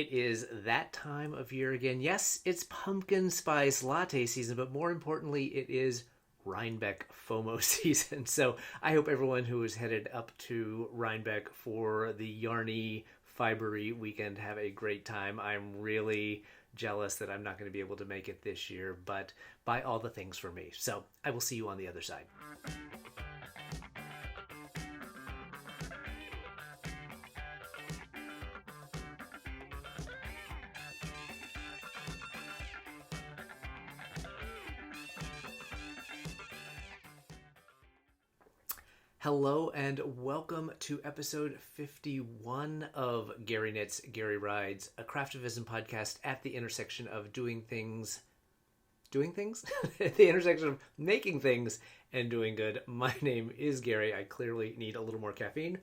It is that time of year again. Yes, it's pumpkin spice latte season, but more importantly, it is Rhinebeck Fomo season. So I hope everyone who is headed up to Rhinebeck for the yarny, fibery weekend have a great time. I'm really jealous that I'm not going to be able to make it this year, but buy all the things for me. So I will see you on the other side. Hello and welcome to episode 51 of Gary Knits, Gary Rides, a Craftivism podcast at the intersection of doing things, at the intersection of making things and doing good. My name is Gary. I clearly need a little more caffeine.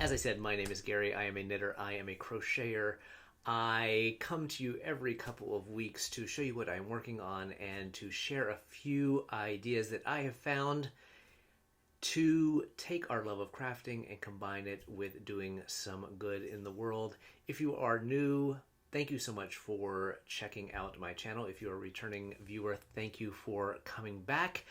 As I said, my name is Gary. I am a knitter. I am a crocheter. I come to you every couple of weeks to show you what I'm working on and to share a few ideas that I have found to take our love of crafting and combine it with doing some good in the world. If you are new, thank you so much for checking out my channel. If you're a returning viewer, thank you for coming back.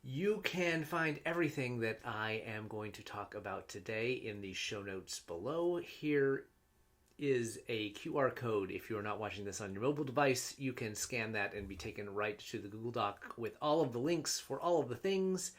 You can find everything that I am going to talk about today in the show notes below. Here is a QR code. If you're not watching this on your mobile device, you can scan that and be taken right to the Google Doc with all of the links for all of the things.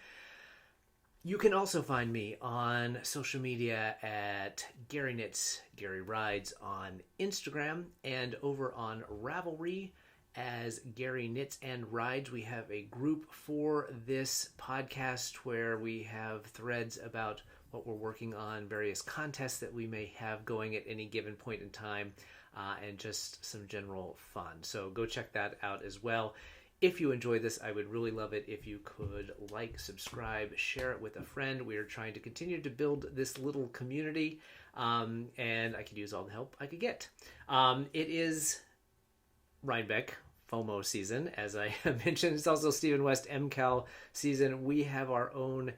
You can also find me on social media at Gary Knits, Gary Rides on Instagram, and over on Ravelry as Gary Knits and Rides. We have a group for this podcast where we have threads about what we're working on, various contests that we may have going at any given point in time, and just some general fun. So go check that out as well. If you enjoy this, I would really love it if you could like, subscribe, share it with a friend. We are trying to continue to build this little community, and I could use all the help I could get. It is Rhinebeck Fomo season, as I mentioned. It's also Stephen West MKAL season. We have our own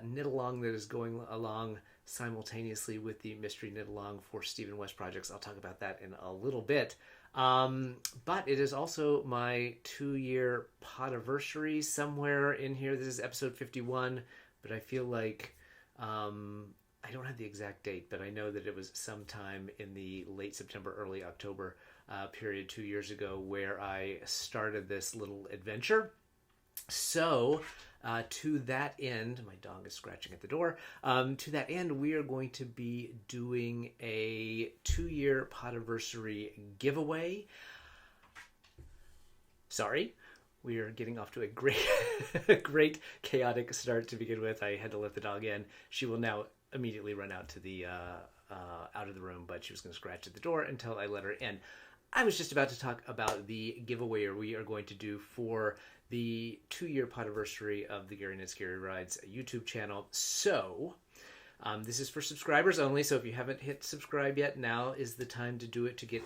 knit along that is going along simultaneously with the mystery knit along for Stephen West projects. I'll talk about that in a little bit. But it is also my 2-year Podiversary somewhere in here. This is episode 51, but I feel like I don't have the exact date, but I know that it was sometime in the late September, early October period 2 years ago where I started this little adventure. So to that end, my dog is scratching at the door. To that end, we are going to be doing a 2-year Podiversary giveaway. Sorry, we are getting off to a great chaotic start to begin with. I had to let the dog in. She will now immediately run out to the out of the room, but she was going to scratch at the door until I let her in. I was just about to talk about the giveaway we are going to do for the 2-year Podiversary of the Gary Knits, Gary Rides YouTube channel. So this is for subscribers only. So if you haven't hit subscribe yet, now is the time to do it to get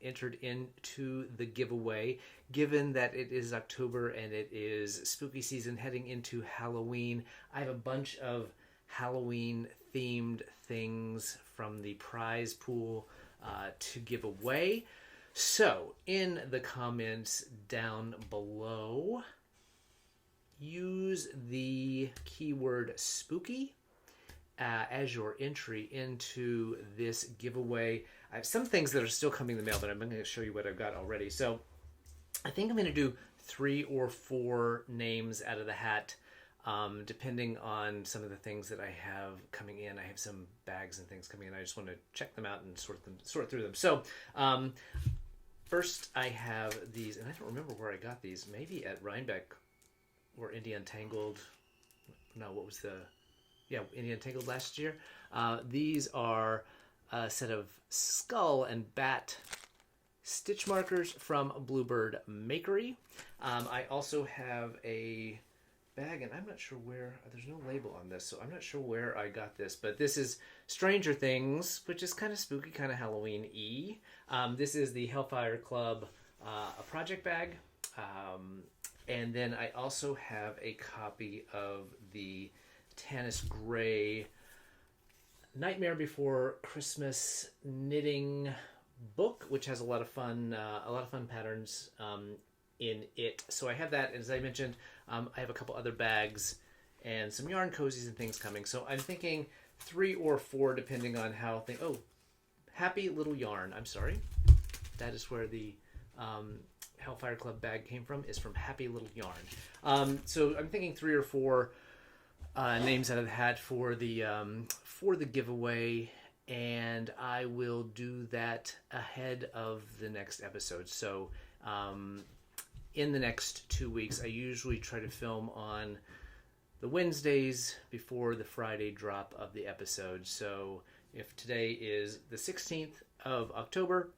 entered into the giveaway. Given that it is October and it is spooky season heading into Halloween, I have a bunch of Halloween themed things from the prize pool to give away. So in the comments down below, use the keyword spooky as your entry into this giveaway. I have some things that are still coming in the mail, but I'm going to show you what I've got already. So I think I'm going to do 3 or 4 names out of the hat, depending on some of the things that I have coming in. I have some bags and things coming in. I just want to check them out and sort through them. So first I have these, and I don't remember where I got these. Maybe at Rhinebeck or Indie Untangled. No, what was the... Yeah, Indie Untangled last year. These are a set of skull and bat stitch markers from Bluebird Makery. I also have a bag, and I'm not sure where, there's no label on this, so I'm not sure where I got this, but this is Stranger Things, which is kind of spooky, kind of Halloween-y. This is the Hellfire Club a project bag, and then I also have a copy of the Tanis Gray Nightmare Before Christmas knitting book, which has a lot of fun patterns in it. So I have that, and as I mentioned, I have a couple other bags and some yarn cozies and things coming. So I'm thinking 3 or 4, depending on how things. Oh, Happy Little Yarn. I'm sorry, that is where the Hellfire Club bag came from. Is from Happy Little Yarn. So I'm thinking 3 or 4 names out of the hat for the giveaway, and I will do that ahead of the next episode. So in the next 2 weeks, I usually try to film on the Wednesdays before the Friday drop of the episode. So if today is the 16th of October,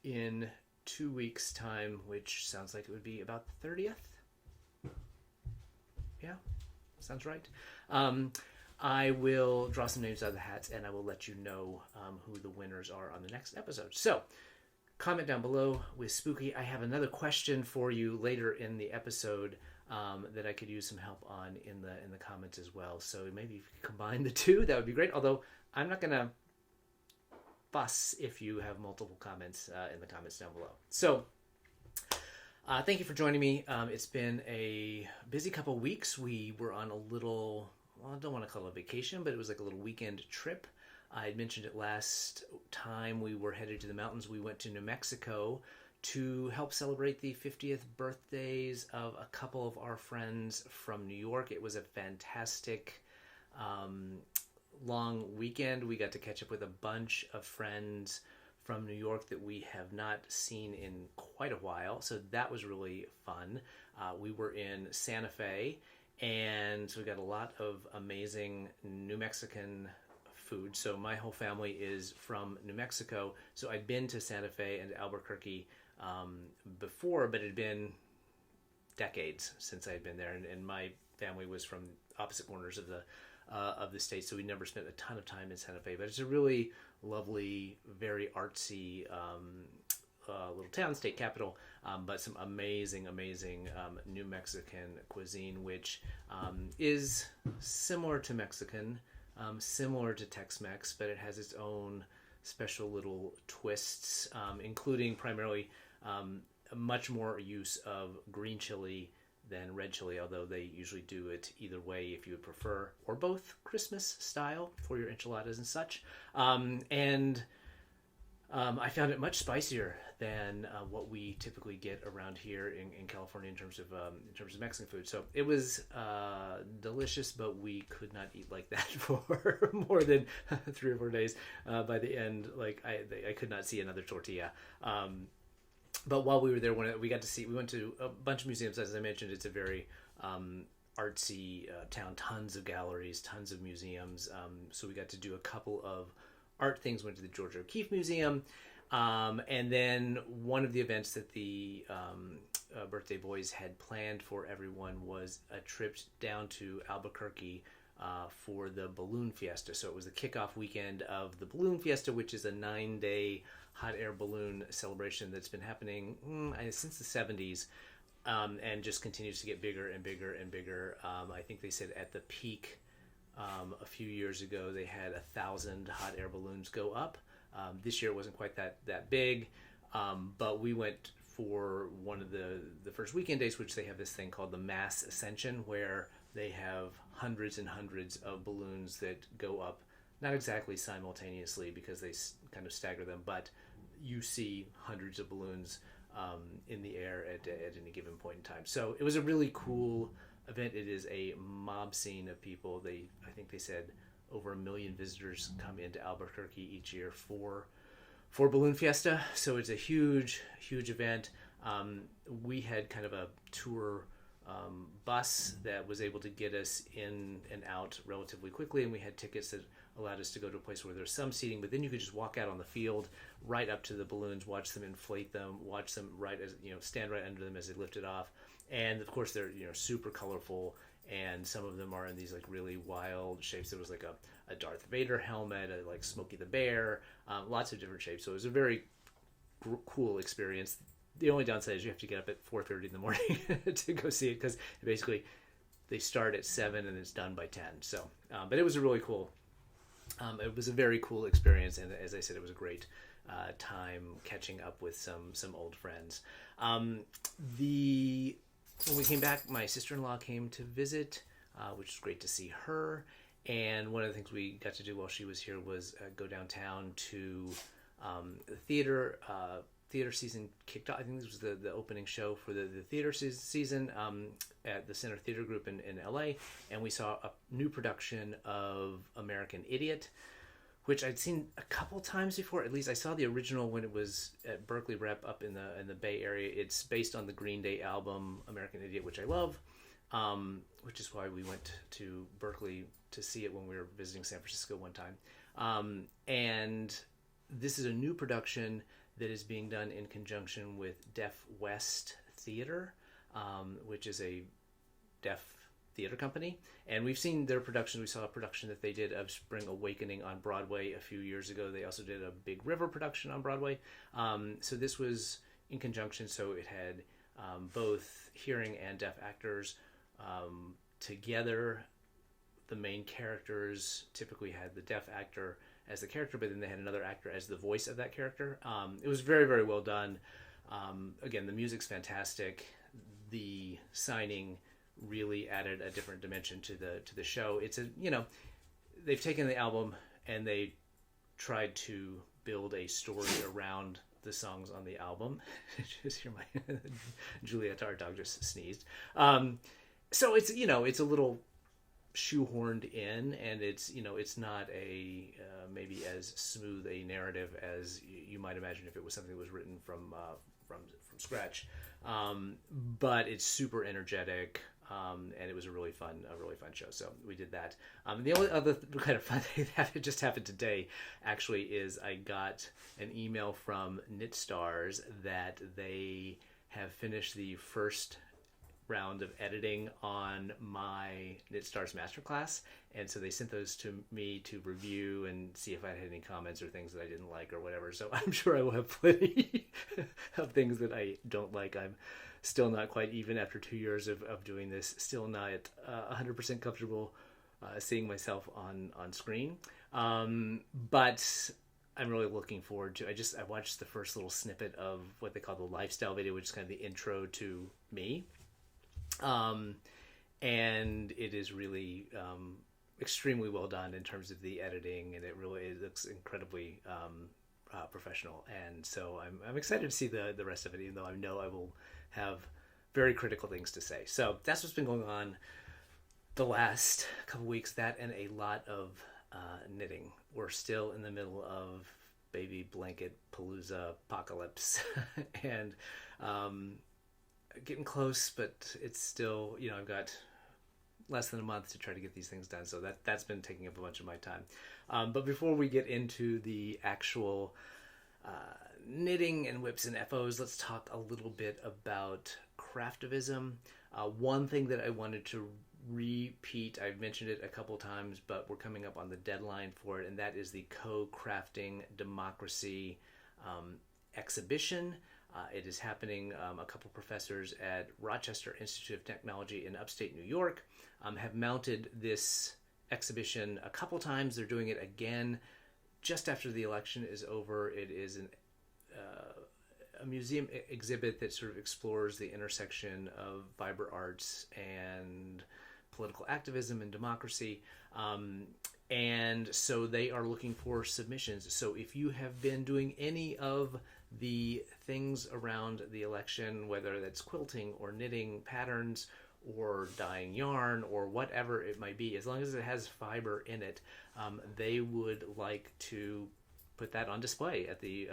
in 2 weeks' time, which sounds like it would be about the 30th. Yeah, sounds right. I will draw some names out of the hats, and I will let you know who the winners are on the next episode. So comment down below with Spooky. I have another question for you later in the episode that I could use some help on in the comments as well. So maybe if you could combine the two, that would be great. Although I'm not going to fuss if you have multiple comments in the comments down below. So thank you for joining me. It's been a busy couple weeks. We were on a little, well, I don't want to call it a vacation, but it was like a little weekend trip. I had mentioned it last time we were headed to the mountains. We went to New Mexico to help celebrate the 50th birthdays of a couple of our friends from New York. It was a fantastic long weekend. We got to catch up with a bunch of friends from New York that we have not seen in quite a while, so that was really fun. We were in Santa Fe, and so we got a lot of amazing New Mexican food. So my whole family is from New Mexico, so I'd been to Santa Fe and Albuquerque before, but it had been decades since I had been there, and my family was from opposite corners of the state, so we never spent a ton of time in Santa Fe. But it's a really lovely, very artsy little town, state capital, but some amazing New Mexican cuisine, which is similar to Mexican, similar to Tex-Mex, but it has its own special little twists, including primarily much more use of green chili than red chili, although they usually do it either way if you would prefer, or both, Christmas style for your enchiladas and such. I found it much spicier than what we typically get around here in California in terms of Mexican food. So it was delicious, but we could not eat like that for more than 3 or 4 days. By the end, like I could not see another tortilla. But while we were there, we went to a bunch of museums. As I mentioned, it's a very artsy town, tons of galleries, tons of museums. So we got to do a couple of art things, went to the Georgia O'Keeffe Museum. And then one of the events that the birthday boys had planned for everyone was a trip down to Albuquerque for the Balloon Fiesta. So it was the kickoff weekend of the Balloon Fiesta, which is a 9-day hot air balloon celebration that's been happening since the 70s, and just continues to get bigger and bigger and bigger. I think they said at the peak a few years ago they had 1,000 hot air balloons go up. This year it wasn't quite that big, but we went for one of the first weekend days, which they have this thing called the Mass Ascension, where they have hundreds and hundreds of balloons that go up, not exactly simultaneously because they kind of stagger them, but you see hundreds of balloons in the air at any given point in time. So it was a really cool event. It is a mob scene of people. I think they said over 1 million visitors come into Albuquerque each year for Balloon Fiesta. So it's a huge event. We had kind of a tour bus that was able to get us in and out relatively quickly, and we had tickets that allowed us to go to a place where there's some seating, but then you could just walk out on the field right up to the balloons, watch them inflate them, watch them stand right under them as they lifted off. And of course they're super colorful, and some of them are in these like really wild shapes. There was like a Darth Vader helmet, like Smokey the Bear, lots of different shapes. So it was a very cool experience. The only downside is you have to get up at 4:30 in the morning to go see it, because basically they start at 7 and it's done by 10. So, but it was a really cool It was a very cool experience, and as I said, it was a great time catching up with some old friends. The When we came back, my sister-in-law came to visit, which was great to see her. And one of the things we got to do while she was here was go downtown to the theater. Theater season kicked off. I think this was the opening show for the theater season at the Center Theater Group in LA. And we saw a new production of American Idiot, which I'd seen a couple times before. At least I saw the original when it was at Berkeley Rep up in the Bay Area. It's based on the Green Day album American Idiot, which I love, which is why we went to Berkeley to see it when we were visiting San Francisco one time. And this is a new production that is being done in conjunction with Deaf West Theater, which is a deaf theater company. And we've seen their productions. We saw a production that they did of Spring Awakening on Broadway a few years ago. They also did a Big River production on Broadway. So this was in conjunction, so it had both hearing and deaf actors together. The main characters typically had the deaf actor as the character, but then they had another actor as the voice of that character. It was very, very well done. Again, the music's fantastic. The signing really added a different dimension to the show. It's they've taken the album and they tried to build a story around the songs on the album. Just hear my Juliet, our dog, just sneezed. So it's it's a little shoehorned in, and it's not a maybe as smooth a narrative as you might imagine if it was something that was written from scratch, but it's super energetic, and it was a really fun show. So we did that. The only other kind of fun thing that just happened today actually is I got an email from Knit Stars that they have finished the first round of editing on my Knit Stars Masterclass, and so they sent those to me to review and see if I had any comments or things that I didn't like or whatever. So I'm sure I will have plenty of things that I don't like. I'm still not quite, even after 2 years of doing this, still not 100% comfortable seeing myself on screen. But I'm really looking forward to. I watched the first little snippet of what they call the lifestyle video, which is kind of the intro to me. And it is really extremely well done in terms of the editing, and it looks incredibly professional. And so I'm excited to see the rest of it, even though I know I will have very critical things to say. So that's what's been going on the last couple weeks. That and a lot of knitting. We're still in the middle of baby blanket palooza apocalypse, and getting close, but it's still, I've got less than a month to try to get these things done. So that's been taking up a bunch of my time. But before we get into the actual knitting and whips and FOs, let's talk a little bit about Craftivism. One thing that I wanted to repeat, I've mentioned it a couple times, but we're coming up on the deadline for it, and that is the Co-Crafting Democracy exhibition. It is happening. A couple professors at Rochester Institute of Technology in upstate New York have mounted this exhibition a couple times. They're doing it again just after the election is over. It is a museum exhibit that sort of explores the intersection of vibrant arts and political activism and democracy. And so they are looking for submissions. So if you have been doing any of the things around the election, whether that's quilting or knitting patterns or dyeing yarn or whatever it might be, as long as it has fiber in it, they would like to put that on display at the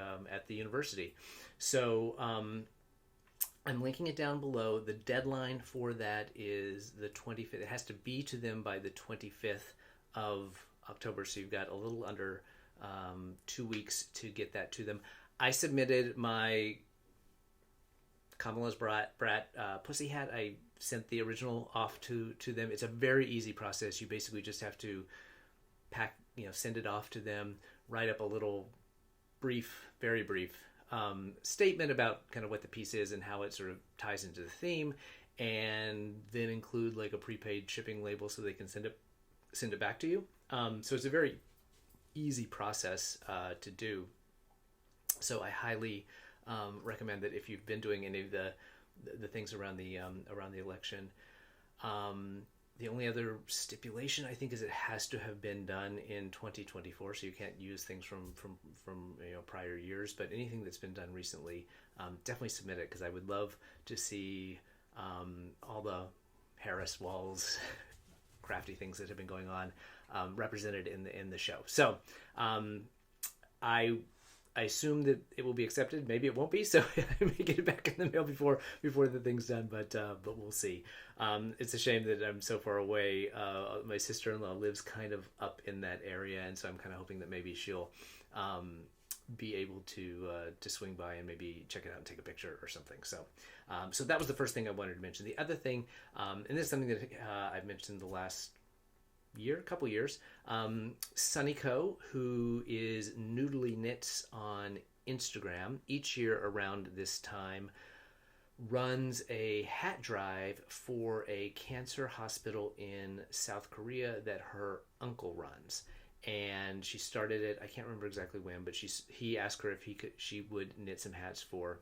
university. So I'm linking it down below. The deadline for that is the 25th. It has to be to them by the 25th of October, so you've got a little under 2 weeks to get that to them. I submitted my Kamala's Brat Pussy Hat. I sent the original off to them. It's a very easy process. You basically just have to send it off to them, write up a little very brief statement about kind of what the piece is and how it sort of ties into the theme, and then include like a prepaid shipping label so they can send it back to you. So it's a very easy process to do. So I highly recommend that if you've been doing any of the things around the election. The only other stipulation, I think, is it has to have been done in 2024, so you can't use things from prior years. But anything that's been done recently, definitely submit it, because I would love to see all the Harris Walls crafty things that have been going on represented in the show. So I assume that it will be accepted. Maybe it won't be, so I may get it back in the mail before the thing's done. But we'll see. It's a shame that I'm so far away. My sister-in-law lives kind of up in that area, and so I'm kind of hoping that maybe she'll be able to swing by and maybe check it out and take a picture or something. So so that was the first thing I wanted to mention. The other thing, and this is something that I've mentioned the last couple years, Sunny Co, who is Noodly Knits on Instagram, each year around this time runs a hat drive for a cancer hospital in South Korea that her uncle runs. And she started it, I can't remember exactly when, but he asked her if she would knit some hats for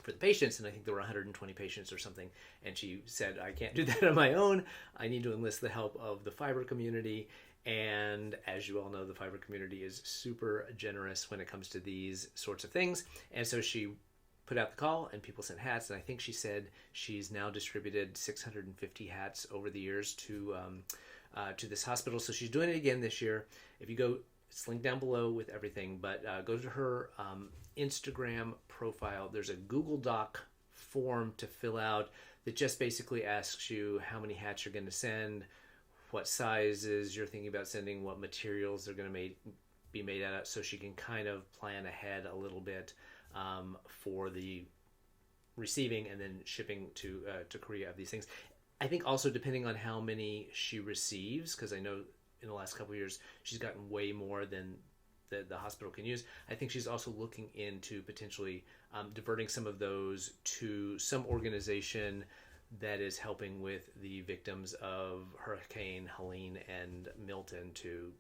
the patients, and I think there were 120 patients or something, and she said, I can't do that on my own. I need to enlist the help of the fiber community. And as you all know, the fiber community is super generous when it comes to these sorts of things. And so she put out the call, and people sent hats, and I think she said she's now distributed 650 hats over the years to this hospital. So she's doing it again this year. If you go, it's linked down below with everything, but go to her Instagram profile. There's a Google Doc form to fill out that just basically asks you how many hats you're going to send, what sizes you're thinking about sending, what materials they're going to be made out of, so she can kind of plan ahead a little bit for the receiving and then shipping to Korea of these things. I think also depending on how many she receives, because I know in the last couple of years she's gotten way more than the hospital can use. I think she's also looking into potentially diverting some of those to some organization that is helping with the victims of Hurricane Helene and Milton to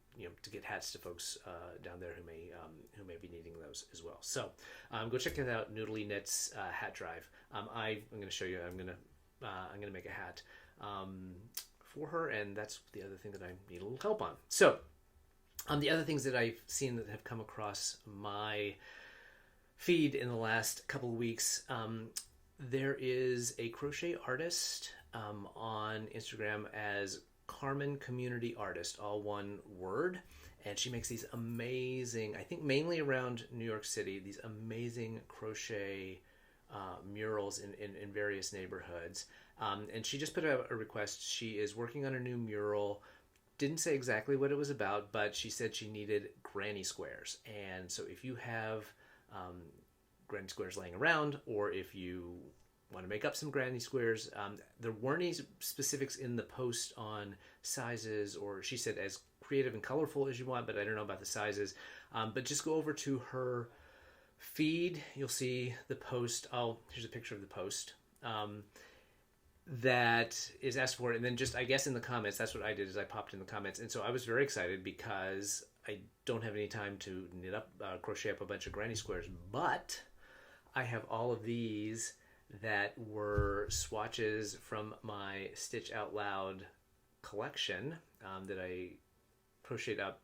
get hats to folks down there who may be needing those as well. So go check it out, Noodly Knits hat drive. I'm going to show you. I'm going to make a hat for her, and that's the other thing that I need a little help on. So the other things that I've seen that have come across my feed in the last couple of weeks, there is a crochet artist on Instagram as Carmen Community Artist, all one word, and she makes these amazing, I think mainly around New York City, these amazing crochet murals in various neighborhoods. And she just put out a request. She is working on a new mural. Didn't say exactly what it was about, but she said she needed granny squares. And so if you have granny squares laying around, or if you want to make up some granny squares, there weren't any specifics in the post on sizes, or she said as creative and colorful as you want, but I don't know about the sizes. But just go over to her feed. You'll see the post. Here's a picture of the post. That is asked for, and then just, I guess in the comments, that's what I did, is I popped in the comments. And so I was very excited because I don't have any time to knit up, crochet up a bunch of granny squares, but I have all of these that were swatches from my Stitch Out Loud collection that I crocheted up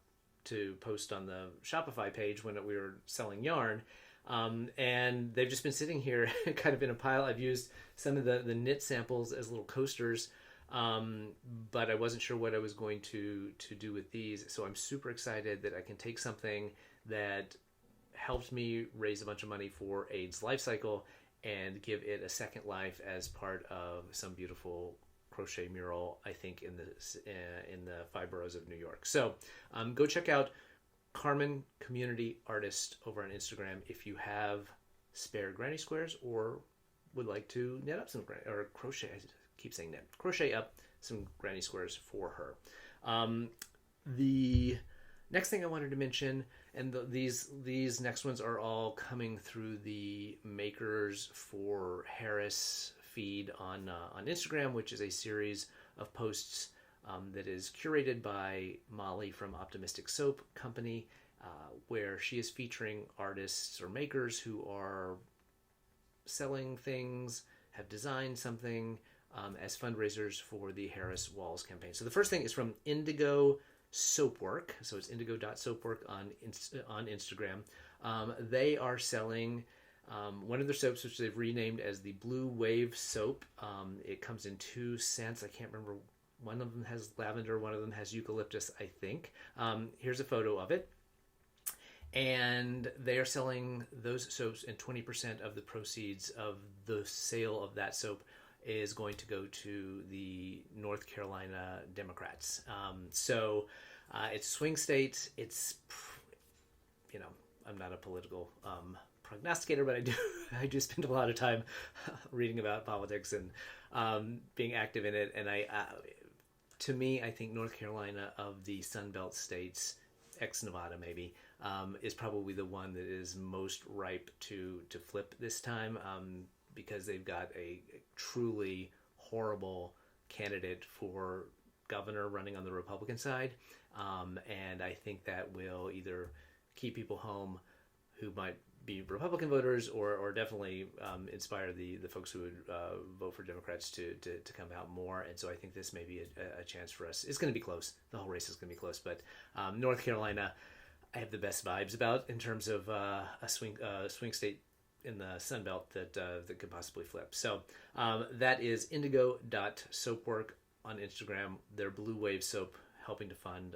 to post on the Shopify page when we were selling yarn. And they've just been sitting here kind of in a pile. I've used some of the knit samples as little coasters, but I wasn't sure what I was going to do with these. So I'm super excited that I can take something that helped me raise a bunch of money for AIDS Life Cycle and give it a second life as part of some beautiful crochet mural, I think, in the 5 boroughs of New York. So go check out Carmen Community Artist over on Instagram if you have spare granny squares or would like to knit up some crochet. I keep saying knit. Crochet up some granny squares for her. The next thing I wanted to mention, and these next ones are all coming through the Makers for Harris feed on Instagram, which is a series of posts that is curated by Molly from Optimistic Soap Company, where she is featuring artists or makers who are selling things, have designed something as fundraisers for the Harris Walls campaign. So the first thing is from Indigo Soapwork. So it's indigo.soapwork on Instagram. They are selling one of their soaps, which they've renamed as the Blue Wave Soap. It comes in 2 scents. I can't remember. One of them has lavender, one of them has eucalyptus, I think. Here's a photo of it. And they are selling those soaps, and 20% of the proceeds of the sale of that soap is going to go to the North Carolina Democrats. So it's swing state. It's, you know, I'm not a political prognosticator, but I do spend a lot of time reading about politics and being active in it. And to me, I think North Carolina, of the Sun Belt states, ex-Nevada maybe, is probably the one that is most ripe to flip this time, because they've got a truly horrible candidate for governor running on the Republican side. And I think that will either keep people home who might be Republican voters, or definitely inspire the folks who would vote for Democrats to come out more. And so I think this may be a chance for us. It's going to be close. The whole race is going to be close. But North Carolina, I have the best vibes about in terms of a swing state in the Sun Belt that could possibly flip. So that is indigo.soapwork on Instagram. Their Blue Wave soap helping to fund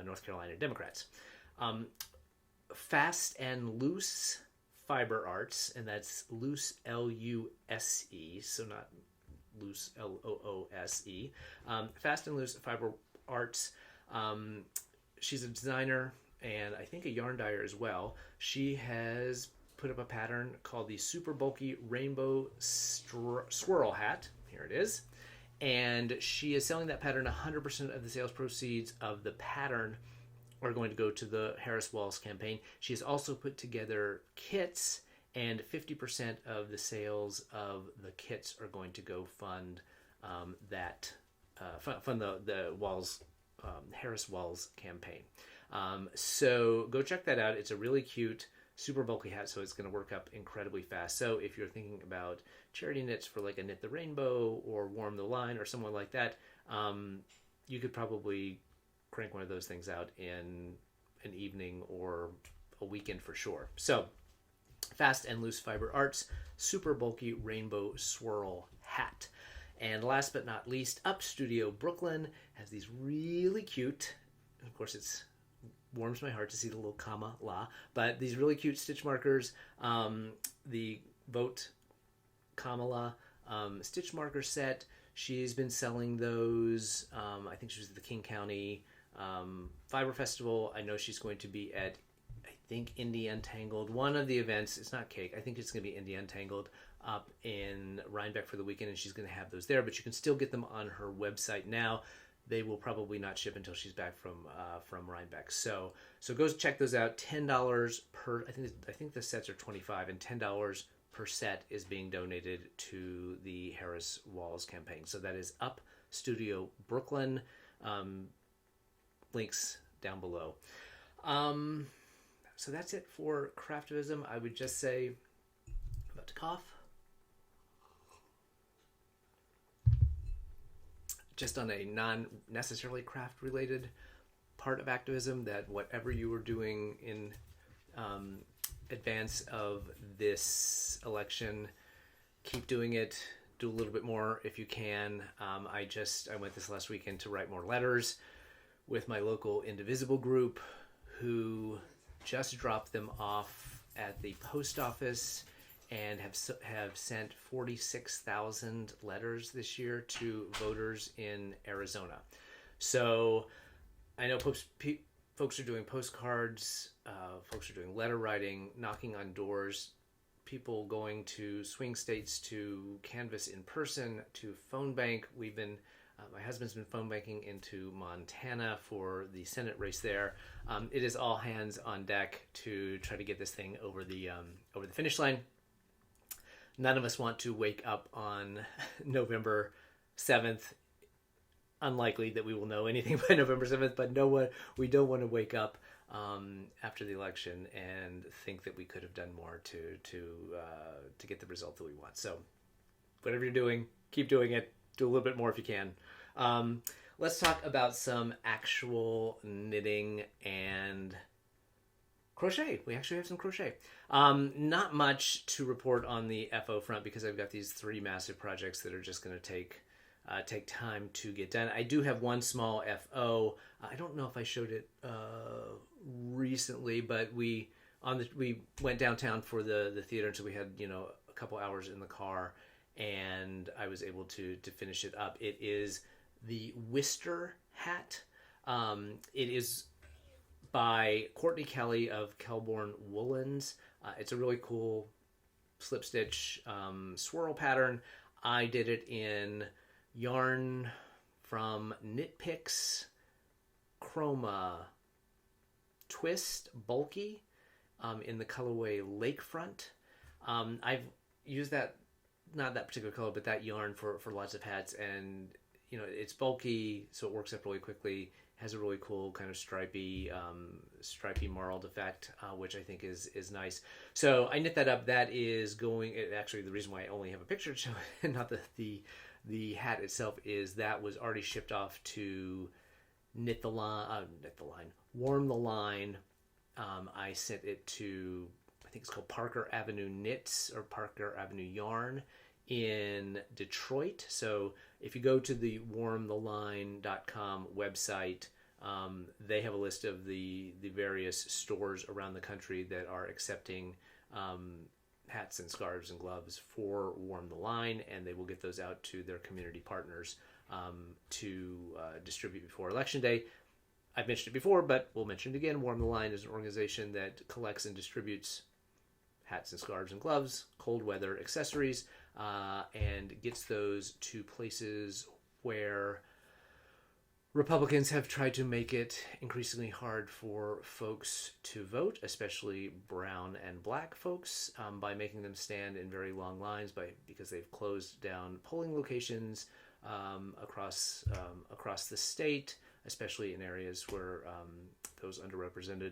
North Carolina Democrats. Fast and Loose Fiber Arts, and that's loose, L-U-S-E, so not loose, L-O-O-S-E. Fast and Loose Fiber Arts. She's a designer and I think a yarn dyer as well. She has put up a pattern called the Super Bulky Rainbow Swirl Hat. Here it is. And she is selling that pattern. 100% of the sales proceeds of the pattern are going to go to the Harris Walls campaign. She has also put together kits, and 50% of the sales of the kits are going to go fund the Walls Harris Walls campaign. So go check that out. It's a really cute, super bulky hat, so it's going to work up incredibly fast. So if you're thinking about charity knits for like a Knit the Rainbow or Warm the Line or someone like that, you could probably crank one of those things out in an evening or a weekend for sure. So Fast and Loose Fiber Arts, Super Bulky Rainbow Swirl Hat. And last but not least, Up Studio Brooklyn has these really cute, of course it's warms my heart to see the little comma la, but these really cute stitch markers, the Vote Kamala stitch marker set. She's been selling those. I think she was at the King County Fiber Festival. I know she's going to be at, I think, Indie Untangled, one of the events. It's not Cake. I think it's going to be Indie Untangled up in Rhinebeck for the weekend, and she's going to have those there. But you can still get them on her website now. They will probably not ship until she's back from Rhinebeck. So go check those out. $10 per. I think the sets are $25, and $10 per set is being donated to the Harris Walls campaign. So that is Up Studio Brooklyn. Links down below. So that's it for Craftivism. I would just say, I'm about to cough. Just on a non-necessarily craft-related part of activism, that whatever you were doing in advance of this election, keep doing it. Do a little bit more if you can. I went this last weekend to write more letters with my local Indivisible group, who just dropped them off at the post office and have sent 46,000 letters this year to voters in Arizona. So I know folks are doing postcards, folks are doing letter writing, knocking on doors, people going to swing states to canvass in person, to phone bank. My husband's been phone banking into Montana for the Senate race there. It is all hands on deck to try to get this thing over the finish line. None of us want to wake up on November 7th unlikely that we will know anything by November 7th, but we don't want to wake up after the election and think that we could have done more to get the result that we want. So whatever you're doing, keep doing it. Do a little bit more if you can. Let's talk about some actual knitting and crochet. We actually have some crochet. Not much to report on the FO front because I've got these 3 massive projects that are just going to take time to get done. I do have one small FO. I don't know if I showed it recently, but we went downtown for the theater, and so we had a couple hours in the car, and I was able to finish it up. It is the Wister hat. It is by Courtney Kelly of Kelborn Woolens. It's a really cool slip stitch swirl pattern. I did it in yarn from Knit Picks Chroma Twist Bulky in the colorway Lakefront. I've used that, not that particular color, but that yarn for lots of hats, and it's bulky, so it works up really quickly. Has a really cool kind of stripy marled effect, which I think is nice. So I knit that up. That is going. Actually, the reason why I only have a picture to show it, not the hat itself, is that was already shipped off to Warm the Line. I sent it to, I think it's called Parker Avenue Knits or Parker Avenue Yarn in Detroit. So if you go to the warmtheline.com website, they have a list of the various stores around the country that are accepting hats and scarves and gloves for Warm the Line, and they will get those out to their community partners to distribute before Election Day. I've mentioned it before, but we'll mention it again. Warm the Line is an organization that collects and distributes hats and scarves and gloves, cold weather accessories, and gets those to places where Republicans have tried to make it increasingly hard for folks to vote, especially brown and black folks, by making them stand in very long lines because they've closed down polling locations across the state, especially in areas where those underrepresented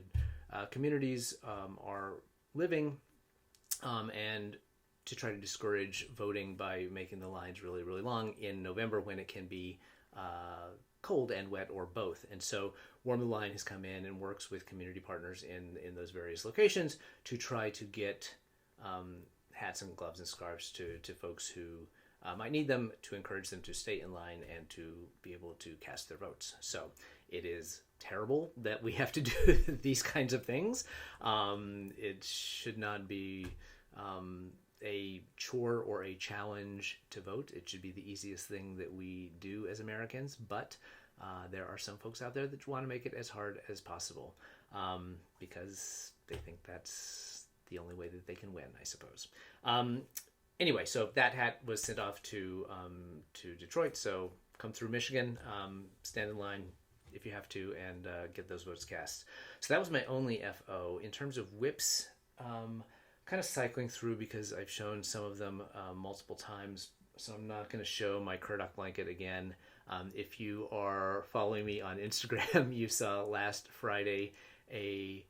communities are living, and to try to discourage voting by making the lines really, really long in November when it can be cold and wet or both. And so Warm the Line has come in and works with community partners in those various locations to try to get hats and gloves and scarves to folks who might need them, to encourage them to stay in line and to be able to cast their votes. So it is terrible that we have to do these kinds of things. It should not be a chore or a challenge to vote. It should be the easiest thing that we do as Americans, but there are some folks out there that want to make it as hard as possible because they think that's the only way that they can win, I suppose. Anyway, so that hat was sent off to Detroit, so come through Michigan, stand in line if you have to, and get those votes cast. So that was my only FO. In terms of whips, kind of cycling through because I've shown some of them multiple times, so I'm not going to show my Crochet Blanket again. If you are following me on Instagram, you saw last Friday a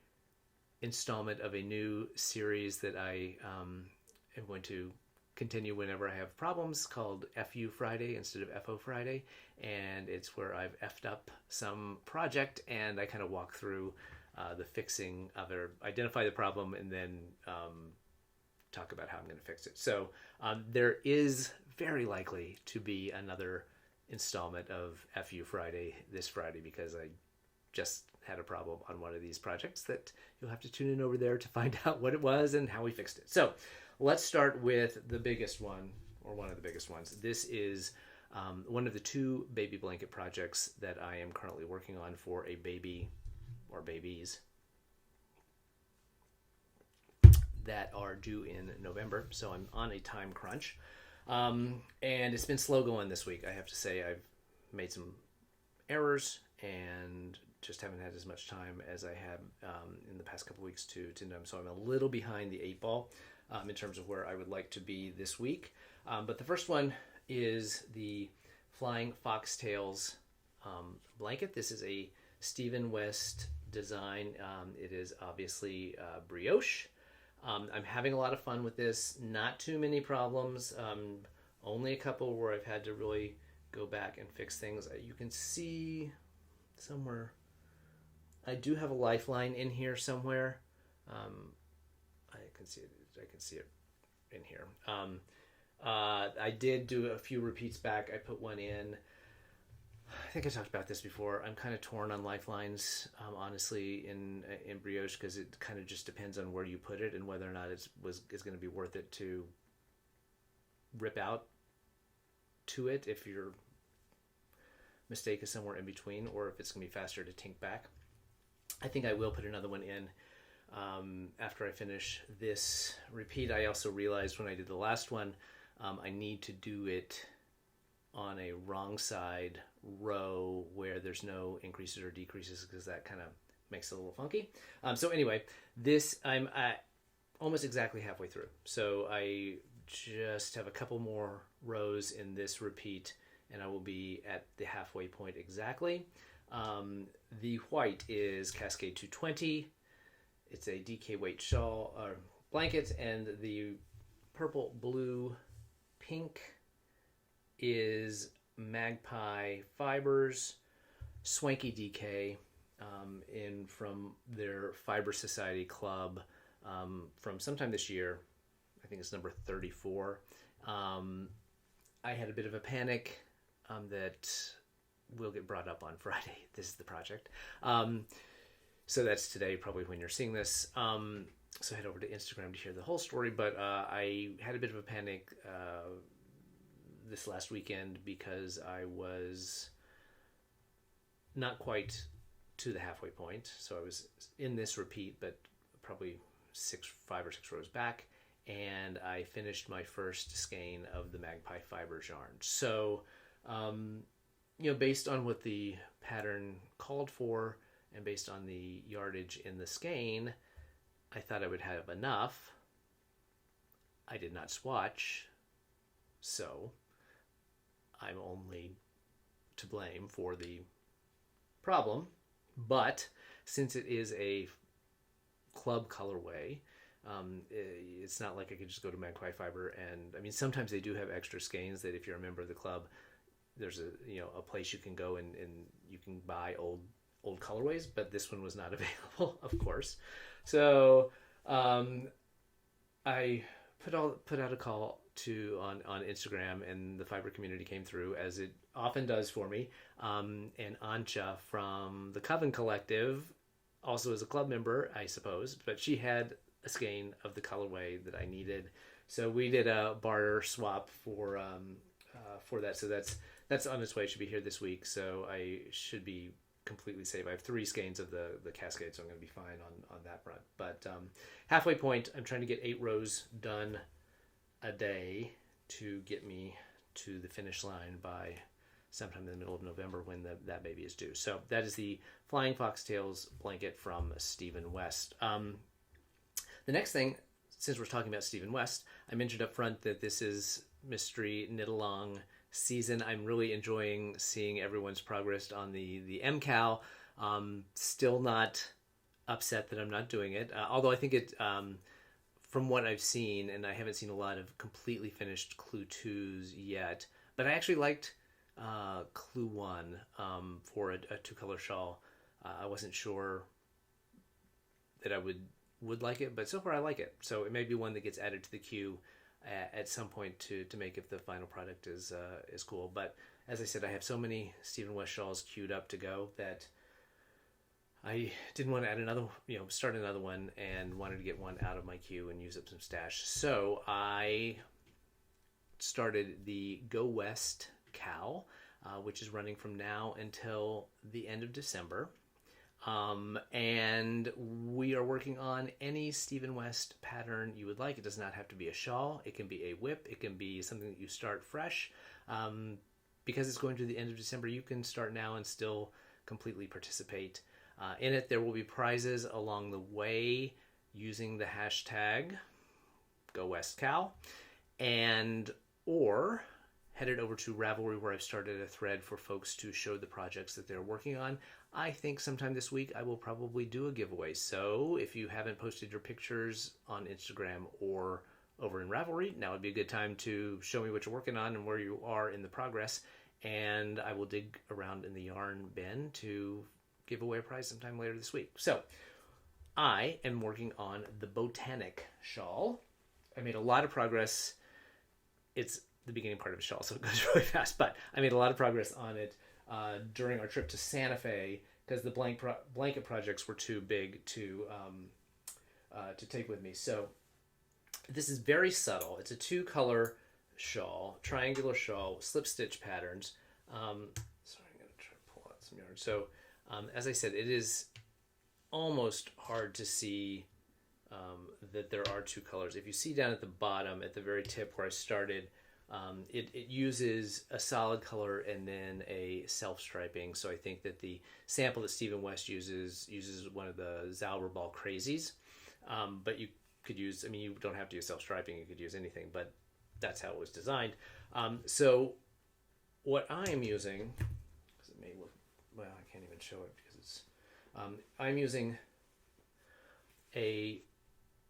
installment of a new series that I am going to continue whenever I have problems, called FU Friday instead of FO Friday, and it's where I've effed up some project and I kind of walk through the fixing of it, identify the problem, and then talk about how I'm going to fix it. So there is very likely to be another installment of FU Friday this Friday because I just had a problem on one of these projects that you'll have to tune in over there to find out what it was and how we fixed it. So let's start with the biggest one, or one of the biggest ones. This is one of the 2 baby blanket projects that I am currently working on for a baby or babies that are due in November. So I'm on a time crunch. And it's been slow going this week. I have to say I've made some errors and just haven't had as much time as I had in the past couple weeks to know. So I'm a little behind the 8 ball in terms of where I would like to be this week. But the first one is the Flying Foxtails blanket. This is a Stephen West design. It is obviously brioche. I'm having a lot of fun with this. Not too many problems. Only a couple where I've had to really go back and fix things. You can see somewhere, I do have a lifeline in here somewhere. I can see it in here. I did do a few repeats back. I put one in. I think I talked about this before. I'm kind of torn on lifelines, honestly, in brioche, because it kind of just depends on where you put it and whether or not it's going to be worth it to rip out to it if your mistake is somewhere in between, or if it's going to be faster to tink back. I think I will put another one in after I finish this repeat. I also realized when I did the last one, I need to do it on a wrong side row where there's no increases or decreases, because that kind of makes it a little funky. So anyway, this I'm at almost exactly halfway through. So I just have a couple more rows in this repeat and I will be at the halfway point exactly. The white is Cascade 220. It's a DK weight shawl or blanket, and the purple, blue, pink is Magpie Fibers, Swanky DK, in from their Fiber Society Club from sometime this year. I think it's number 34. I had a bit of a panic that will get brought up on Friday. This is the project. So that's today, probably when you're seeing this. So head over to Instagram to hear the whole story. But I had a bit of a panic this last weekend because I was not quite to the halfway point. So I was in this repeat, but probably 5 or 6 rows back. And I finished my first skein of the Magpie Fibers yarn. So, based on what the pattern called for and based on the yardage in the skein, I thought I would have enough. I did not swatch, so I'm only to blame for the problem. But since it is a club colorway, it's not like I could just go to Magpie Fiber, and I mean sometimes they do have extra skeins that if you're a member of the club, there's a place you can go and you can buy old colorways, but this one was not available, of course. So I put out a call on Instagram, and the fiber community came through, as it often does for me. And Ancha from the Coven Collective, also is a club member, I suppose, but she had a skein of the colorway that I needed. So we did a barter swap for that. So that's on its way. It should be here this week. So I should be completely safe. I have 3 skeins of the Cascade, so I'm going to be fine on that front. But halfway point, I'm trying to get 8 rows done a day to get me to the finish line by sometime in the middle of November when that baby is due. So that is the Flying Foxtails blanket from Stephen West. The next thing, since we're talking about Stephen West, I mentioned up front that this is Mystery Knit Along season. I'm really enjoying seeing everyone's progress on the MKAL. Still not upset that I'm not doing it, although I think it, from what I've seen, and I haven't seen a lot of completely finished Clue 2s yet, but I actually liked Clue 1 for a 2-color shawl. I wasn't sure that I would like it, but so far I like it. So it may be one that gets added to the queue at some point to make if the final product is cool. But as I said, I have so many Stephen West shawls queued up to go that I didn't want to add another, start another one, and wanted to get one out of my queue and use up some stash. So I started the Go West KAL, which is running from now until the end of December. And we are working on any Stephen West pattern you would like. It does not have to be a shawl. It can be a whip. It can be something that you start fresh. Because it's going to the end of December, you can start now and still completely participate in it. There will be prizes along the way using the hashtag Go West KAL, or headed over to Ravelry, where I've started a thread for folks to show the projects that they're working on. I think sometime this week I will probably do a giveaway. So if you haven't posted your pictures on Instagram or over in Ravelry, now would be a good time to show me what you're working on and where you are in the progress. And I will dig around in the yarn bin to give away a prize sometime later this week. So I am working on the Botanic shawl. I made a lot of progress. It's the beginning part of a shawl, so it goes really fast, but I made a lot of progress on it during our trip to Santa Fe, because the blanket projects were too big to take with me. So this is very subtle. It's a 2-color shawl, triangular shawl, slip stitch patterns. Sorry, I'm going to try to pull out some yarn. So as I said, it is almost hard to see that there are 2 colors. If you see down at the bottom, at the very tip where I started, it uses a solid color and then a self-striping. So I think that the sample that Stephen West uses one of the Zauberball Crazies. But you could use, I mean, you don't have to use self-striping, you could use anything, but that's how it was designed. So what I am using, because it may look, well, I can't even show it because it's, I'm using a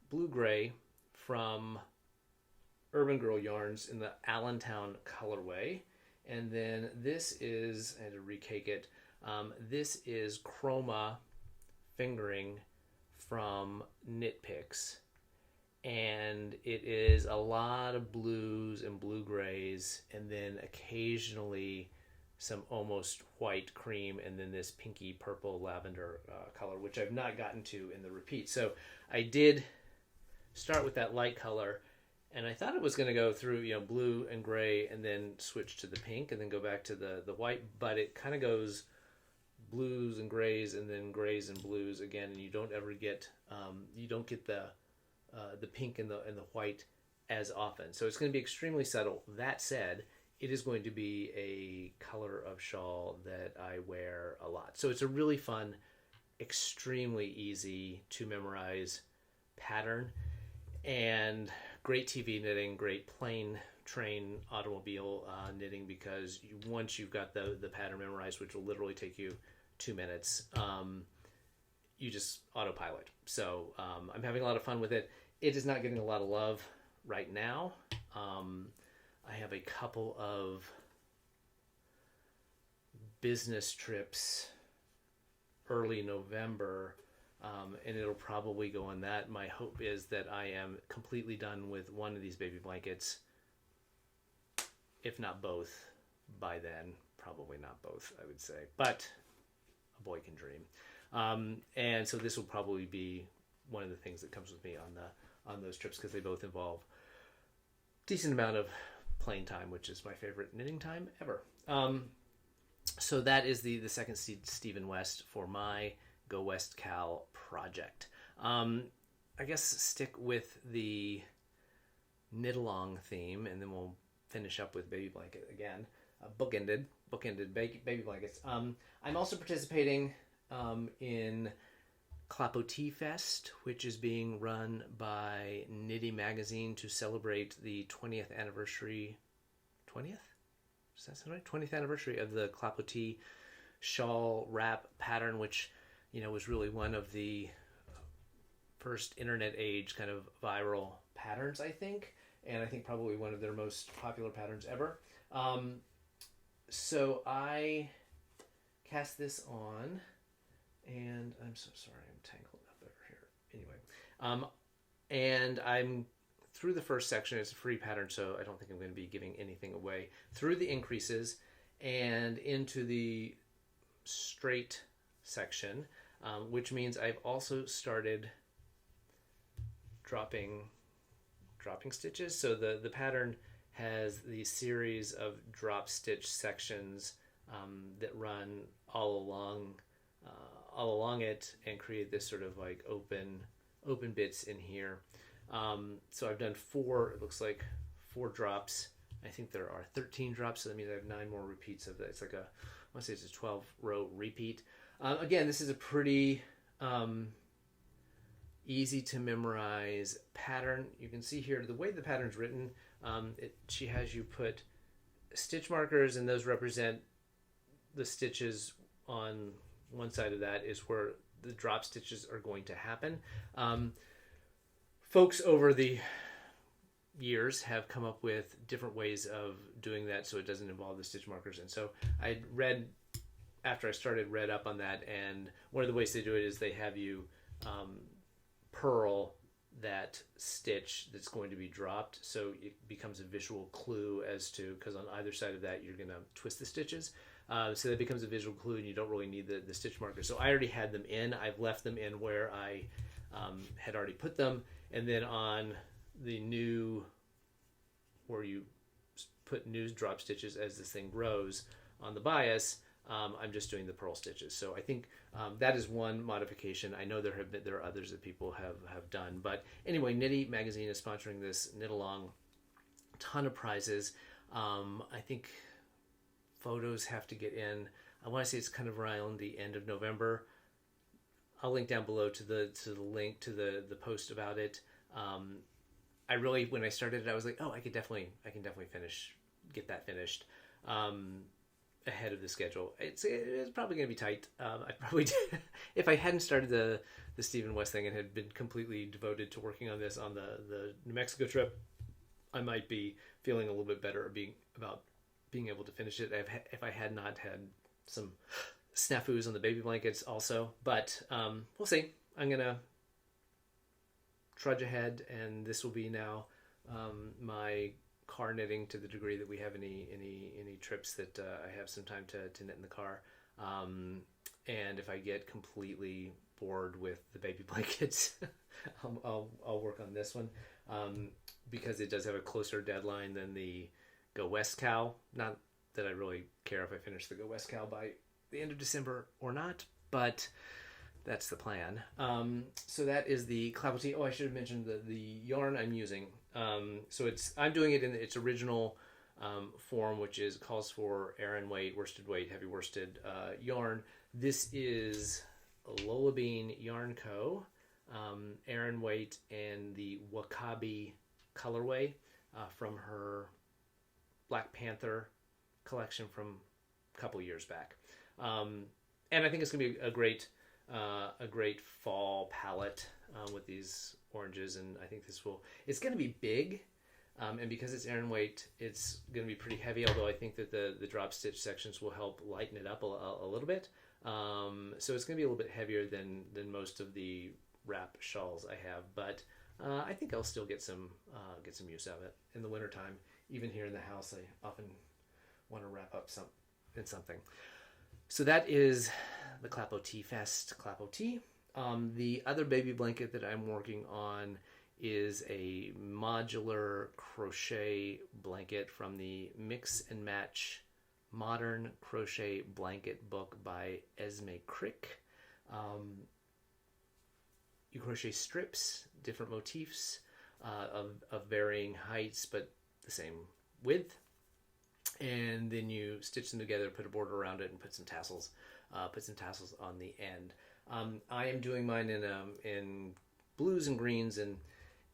blue-gray from Urban Girl Yarns in the Allentown colorway. And then this is, I had to recake it, this is Chroma fingering from Knit Picks. And it is a lot of blues and blue-grays, and then occasionally some almost white cream, and then this pinky purple lavender color, which I've not gotten to in the repeat. So I did start with that light color, and I thought it was going to go through, you know, blue and gray and then switch to the pink and then go back to the white, but it kind of goes blues and grays and then grays and blues again, and you don't ever get the pink and the white as often. So it's going to be extremely subtle. That said, it is going to be a color of shawl that I wear a lot. So it's a really fun, extremely easy to memorize pattern, and great TV knitting, great plane, train, automobile knitting, because once you've got the pattern memorized, which will literally take you 2 minutes, you just autopilot. So I'm having a lot of fun with it. It is not getting a lot of love right now. I have a couple of business trips early November, and it'll probably go on that. My hope is that I am completely done with one of these baby blankets, if not both, by then. Probably not both, I would say, but a boy can dream. And so this will probably be one of the things that comes with me on those trips, because they both involve decent amount of playing time, which is my favorite knitting time ever. So that is the second Stephen West for my Go West KAL project. I guess stick with the knit along theme, and then we'll finish up with baby blanket again. Bookended baby blankets. I'm also participating in Clapotis Fest, which is being run by Knitty Magazine to celebrate the 20th anniversary. 20th? Does that sound right? 20th anniversary of the Clapotis shawl wrap pattern, which, you know, was really one of the first internet age kind of viral patterns, I think, and I think probably one of their most popular patterns ever. So I cast this on, and I'm so sorry, I'm tangled up over here. Anyway, and I'm through the first section. It's a free pattern, so I don't think I'm going to be giving anything away. Through the increases and into the straight section, which means I've also started dropping stitches. So the pattern has these series of drop stitch sections that run all along it and create this sort of like open bits in here. So I've done 4, it looks like 4 drops. I think there are 13 drops, so that means I have 9 more repeats of that. It's like I want to say it's a 12-row repeat. Again, this is a pretty easy to memorize pattern. You can see here the way the pattern's written. She has you put stitch markers, and those represent the stitches on one side of that is where the drop stitches are going to happen. Folks over the years have come up with different ways of doing that so it doesn't involve the stitch markers. And so I read, after I started, read up on that, and one of the ways they do it is they have you purl that stitch that's going to be dropped, so it becomes a visual clue as to, because on either side of that you're going to twist the stitches, so that becomes a visual clue and you don't really need the stitch marker. So I already had them in. I've left them in where I had already put them, and then on the new, where you put new drop stitches as this thing grows on the bias, I'm just doing the purl stitches. So I think that is one modification. I know there are others that people have done, but anyway, Knitty Magazine is sponsoring this knit along. Ton of prizes. I think photos have to get in. I want to say it's kind of around the end of November. I'll link down below to the link to the post about it. I really, when I started it, I was like, oh, I can definitely get that finished ahead of the schedule. It's probably going to be tight. I probably if I hadn't started the Stephen West thing and had been completely devoted to working on this on the New Mexico trip, I might be feeling a little bit better about being able to finish it if I had not had some snafus on the baby blankets also. But we'll see. I'm going to trudge ahead, and this will be now my car knitting to the degree that we have any trips that I have some time to knit in the car. And if I get completely bored with the baby blankets, I'll work on this one, because it does have a closer deadline than the Go West KAL. Not that I really care if I finish the Go West KAL by the end of December or not, but that's the plan. So that is the clapper tee. Oh, I should have mentioned the yarn I'm using. So I'm doing it in its original form, which calls for Aran weight, worsted weight, heavy worsted yarn. This is Lola Bean Yarn Co. Aran weight and the Wakabi colorway from her Black Panther collection from a couple years back. And I think it's going to be a great fall palette with these oranges, and I think it's going to be big, and because it's Aran weight, it's going to be pretty heavy, although I think that the drop stitch sections will help lighten it up a little bit. So it's going to be a little bit heavier than most of the wrap shawls I have, but I think I'll still get some use out of it in the wintertime. Even here in the house, I often want to wrap up something. So that is the Clapo Tea Fest Clapo Tea. The other baby blanket that I'm working on is a modular crochet blanket from the Mix and Match Modern Crochet Blanket book by Esme Crick. You crochet strips, different motifs of varying heights, but the same width. And then you stitch them together, put a border around it, and put some tassels on the end. I am doing mine in blues and greens and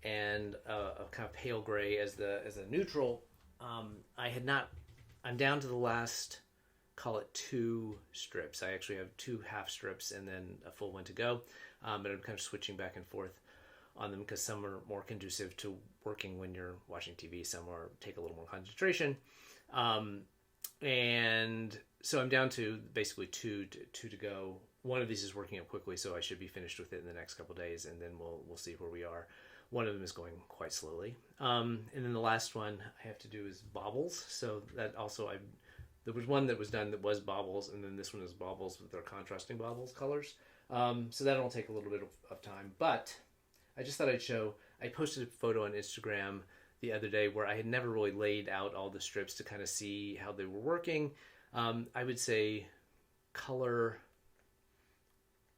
a kind of pale gray as a neutral. I'm down to the last, call it 2 strips. I actually have 2 half strips and then a full one to go. But I'm kind of switching back and forth on them because some are more conducive to working when you're watching TV. Some take a little more concentration. And so I'm down to basically two to go. One of these is working up quickly, so I should be finished with it in the next couple days, and then we'll see where we are. One of them is going quite slowly. And then the last one I have to do is baubles. So that also, there was one that was done that was baubles, and then this one is baubles with their contrasting baubles colors. So that'll take a little bit of time, but I just thought I'd show. I posted a photo on Instagram the other day where I had never really laid out all the strips to kind of see how they were working. I would say color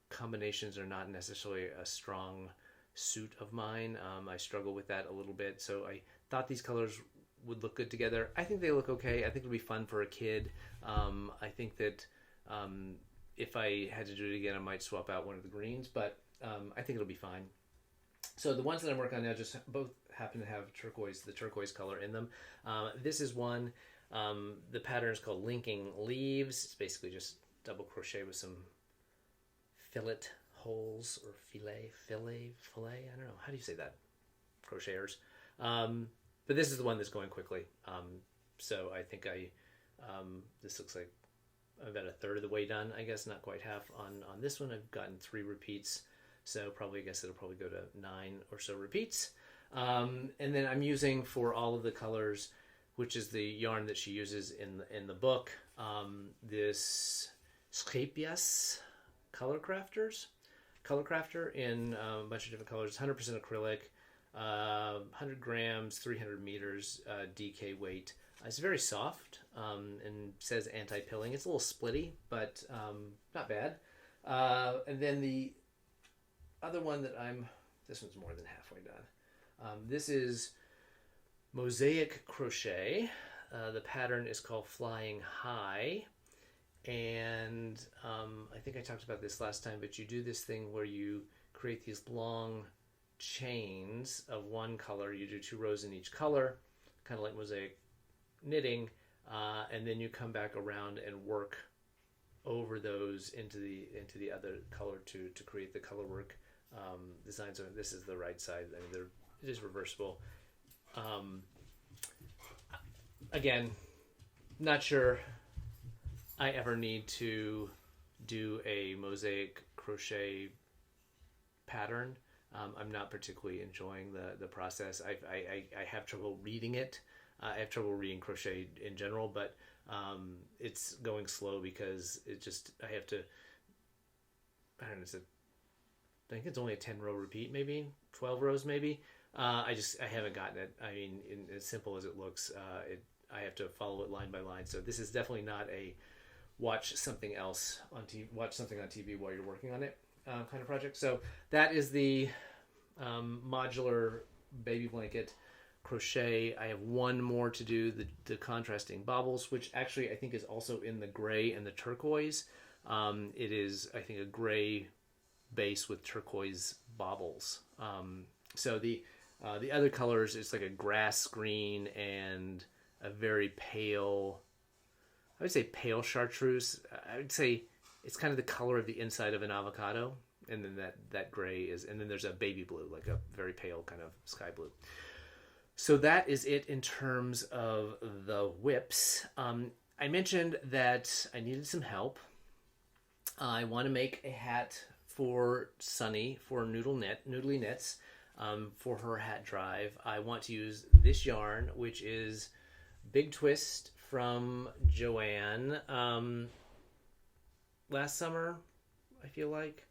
combinations are not necessarily a strong suit of mine. I struggle with that a little bit, so I thought these colors would look good together. I think they look okay. I think it'll be fun for a kid. I think that if I had to do it again, I might swap out one of the greens, but I think it'll be fine. So the ones that I'm working on now just both happen to have the turquoise color in them. This is one The pattern is called Linking Leaves. It's basically just double crochet with some fillet holes or fillet. I don't know. How do you say that? Crocheters. But this is the one that's going quickly. So I think this looks like I'm about a third of the way done, I guess, not quite half on this one. I've gotten 3 repeats. So I guess it'll probably go to 9 or so repeats. And then I'm using for all of the colors, which is the yarn that she uses in the book, this Scapias color crafter in a bunch of different colors, 100% acrylic, 100 grams, 300 meters DK weight. It's very soft and says anti-pilling. It's a little splitty, but not bad. And then the other one this one's more than halfway done. This is Mosaic Crochet. The pattern is called Flying High. And I think I talked about this last time, but you do this thing where you create these long chains of one color. You do 2 rows in each color, kind of like mosaic knitting, and then you come back around and work over those into the other color to create the color work design. So this is the right side. I mean, it is reversible. Again, not sure I ever need to do a mosaic crochet pattern. I'm not particularly enjoying the process. I have trouble reading it. I have trouble reading crochet in general, but it's going slow because I have to, I don't know, I think it's only a 10 row repeat, maybe 12 rows, maybe. I haven't gotten it. I mean, as simple as it looks, I have to follow it line by line. So this is definitely not a watch something on TV while you're working on it kind of project. So that is the modular baby blanket crochet. I have one more to do, the contrasting baubles, which actually I think is also in the gray and the turquoise. It is, I think, a gray base with turquoise baubles. So the other colors, it's like a grass green and a very pale, I would say pale chartreuse. I would say it's kind of the color of the inside of an avocado. And then that gray is, and then there's a baby blue, like a very pale kind of sky blue. So that is it in terms of the whips. I mentioned that I needed some help. I want to make a hat for Sunny, for Noodly Knits, for her hat drive. I want to use this yarn, which is Big Twist from Joanne. Last summer, I feel like,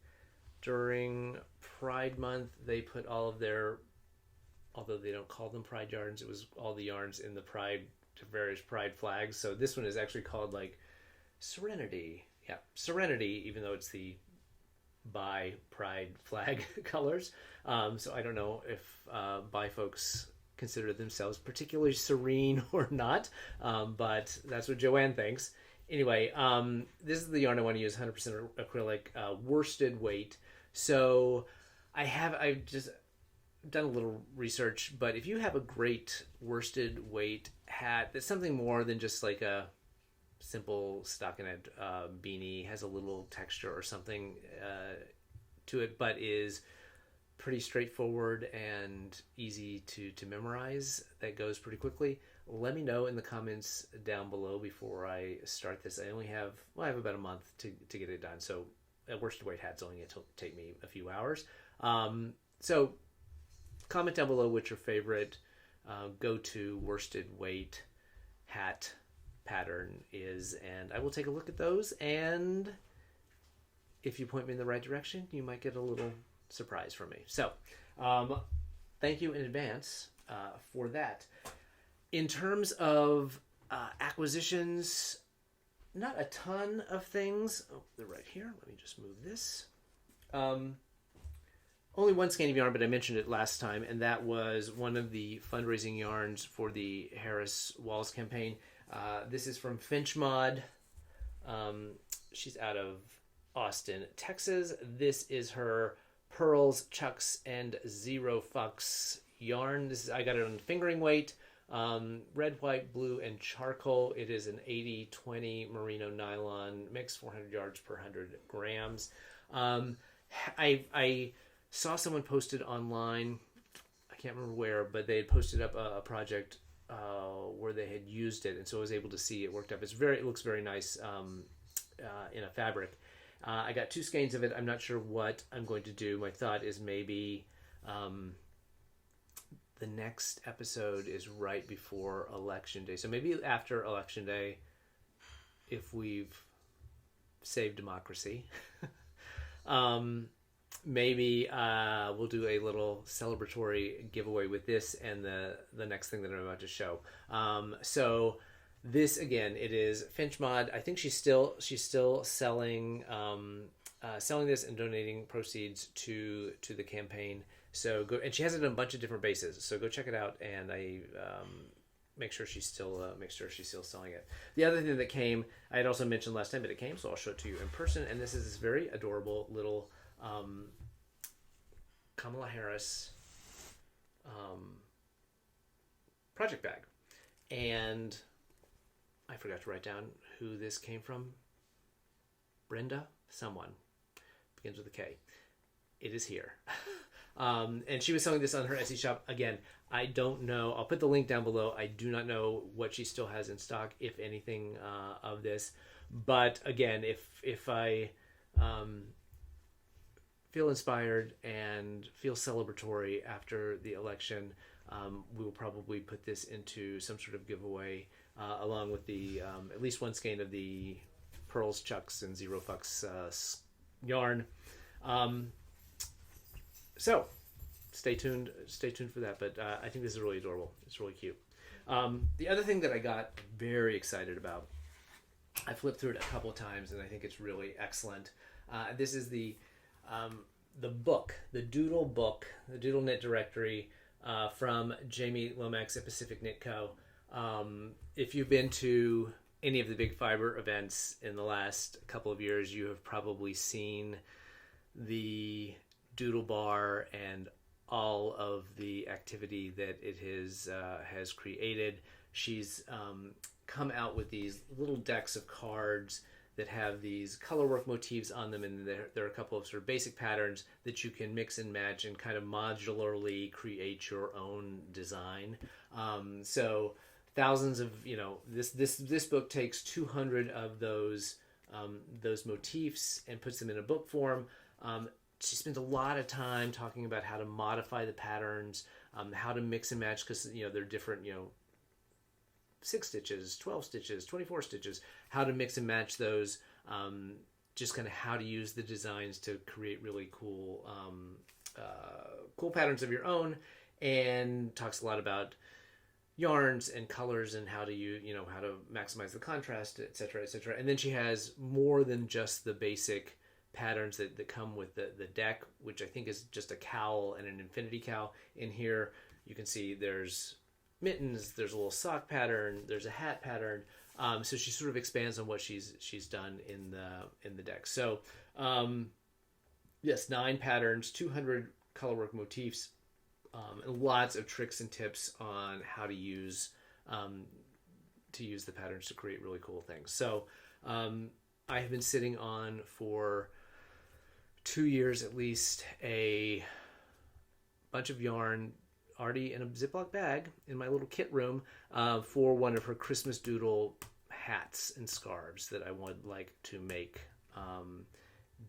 during Pride Month, they put all of their, although they don't call them Pride yarns, it was all the yarns in the Pride, to various Pride flags. So this one is actually called like Serenity. Yeah, Serenity, even though it's the bi Pride flag colors. So I don't know if bi folks consider themselves particularly serene or not, but that's what Joanne thinks. Anyway, this is the yarn I want to use, 100% acrylic, worsted weight. So I've just done a little research, but if you have a great worsted weight hat that's something more than just like a simple stockinette beanie, has a little texture or something to it, but is pretty straightforward and easy to memorize, that goes pretty quickly, let me know in the comments down below before I start this. I have about a month to get it done. So a worsted weight hat's only going to take me a few hours. So comment down below what your favorite go-to worsted weight hat pattern is, and I will take a look at those, and if you point me in the right direction, you might get a little surprise from me. So thank you in advance for that. In terms of acquisitions, not a ton of things. Oh, they're right here. Let me just move this. Only one skein of yarn, but I mentioned it last time, and that was one of the fundraising yarns for the Harris Walls campaign. This is from Finch Mod. She's out of Austin, Texas. This is her Pearls, Chucks, and Zero Fucks yarn. I got it on fingering weight. Red, white, blue, and charcoal. It is an 80-20 merino nylon mix, 400 yards per 100 grams. I saw someone posted online, I can't remember where, but they had posted up a project where they had used it, and so I was able to see it worked up. It looks very nice in a fabric. I got 2 skeins of it. I'm not sure what I'm going to do. My thought is maybe the next episode is right before Election Day. So maybe after Election Day, if we've saved democracy, maybe we'll do a little celebratory giveaway with this and the next thing that I'm about to show. So this, again, it is Finch Mod. I think she's still selling selling this and donating proceeds to the campaign. So go, and she has it in a bunch of different bases. So go check it out, and I make sure she's still selling it. The other thing that came, I had also mentioned last time, but it came, so I'll show it to you in person. And this is this very adorable little Kamala Harris project bag, and I forgot to write down who this came from. Brenda, someone begins with a K. It is here. And she was selling this on her Etsy shop. Again, I don't know. I'll put the link down below. I do not know what she still has in stock, if anything, of this. But again, if I feel inspired and feel celebratory after the election, we will probably put this into some sort of giveaway, along with the at least 1 skein of the Pearls, Chucks, and Zero Fucks yarn. So stay tuned for that. But I think this is really adorable. It's really cute. The other thing that I got very excited about, I flipped through it a couple of times, and I think it's really excellent. This is the book, the Doodle book, the Doodle Knit Directory, from Jamie Lomax at Pacific Knit Co. If you've been to any of the big fiber events in the last couple of years, you have probably seen the doodle bar and all of the activity that it has created. She's come out with these little decks of cards that have these colorwork motifs on them, and there are a couple of sort of basic patterns that you can mix and match and kind of modularly create your own design. So thousands of, this book takes 200 of those motifs and puts them in a book form. She spends a lot of time talking about how to modify the patterns, how to mix and match, because they're different, 6 stitches, 12 stitches, 24 stitches, how to mix and match those, just kind of how to use the designs to create really cool patterns of your own, and talks a lot about yarns and colors and how to how to maximize the contrast, etc., etc. And then she has more than just the basic patterns that come with the deck, which I think is just a cowl and an infinity cowl. In here you can see there's mittens, there's a little sock pattern, there's a hat pattern. So she sort of expands on what she's done in the deck. So yes, 9 patterns, 200 colorwork motifs, and lots of tricks and tips on how to use the patterns to create really cool things. So I have been sitting on for 2 years at least a bunch of yarn already in a Ziploc bag in my little kit room for one of her Christmas doodle hats and scarves that I would like to make.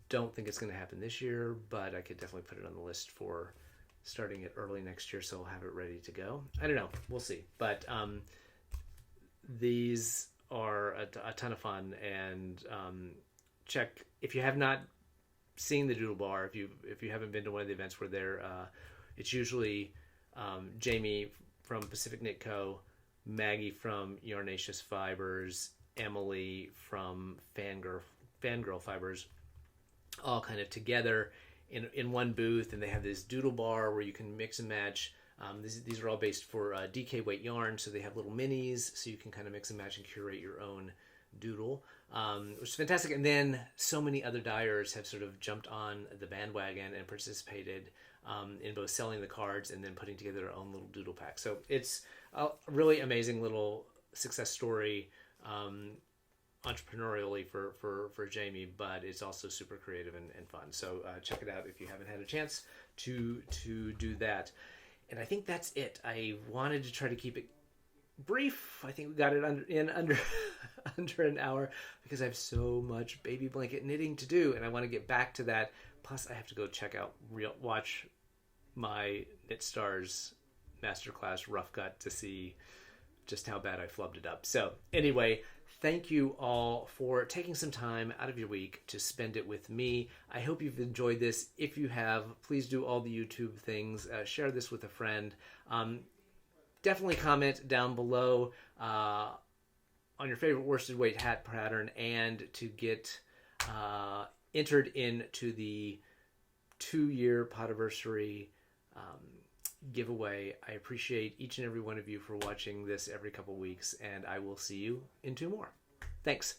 Don't think it's going to happen this year, but I could definitely put it on the list for starting it early next year, so I'll have it ready to go. I don't know. We'll see. But these are a ton of fun, and check if you have not seen the Doodle Bar, if you haven't been to one of the events where they're it's usually Jamie from Pacific Knit Co., Maggie from Yarnaceous Fibers, Emily from Fangirl Fibers, all kind of together in one booth, and they have this Doodle Bar where you can mix and match. These are all based for DK weight yarn, so they have little minis, so you can kind of mix and match and curate your own doodle, which is fantastic. And then so many other dyers have sort of jumped on the bandwagon and participated. in both selling the cards and then putting together their own little doodle pack. So it's a really amazing little success story, entrepreneurially for Jamie, but it's also super creative and fun. So check it out if you haven't had a chance to do that. And I think that's it. I wanted to try to keep it brief. I think we got it under under an hour because I have so much baby blanket knitting to do, and I want to get back to that. Plus, I have to go watch my Knit Stars Masterclass Rough Cut to see just how bad I flubbed it up. So anyway, thank you all for taking some time out of your week to spend it with me. I hope you've enjoyed this. If you have, please do all the YouTube things. Share this with a friend. Definitely comment down below on your favorite worsted weight hat pattern, and to get entered into the 2-year Podiversary giveaway. I appreciate each and every one of you for watching this every couple weeks, and I will see you in 2 more. Thanks.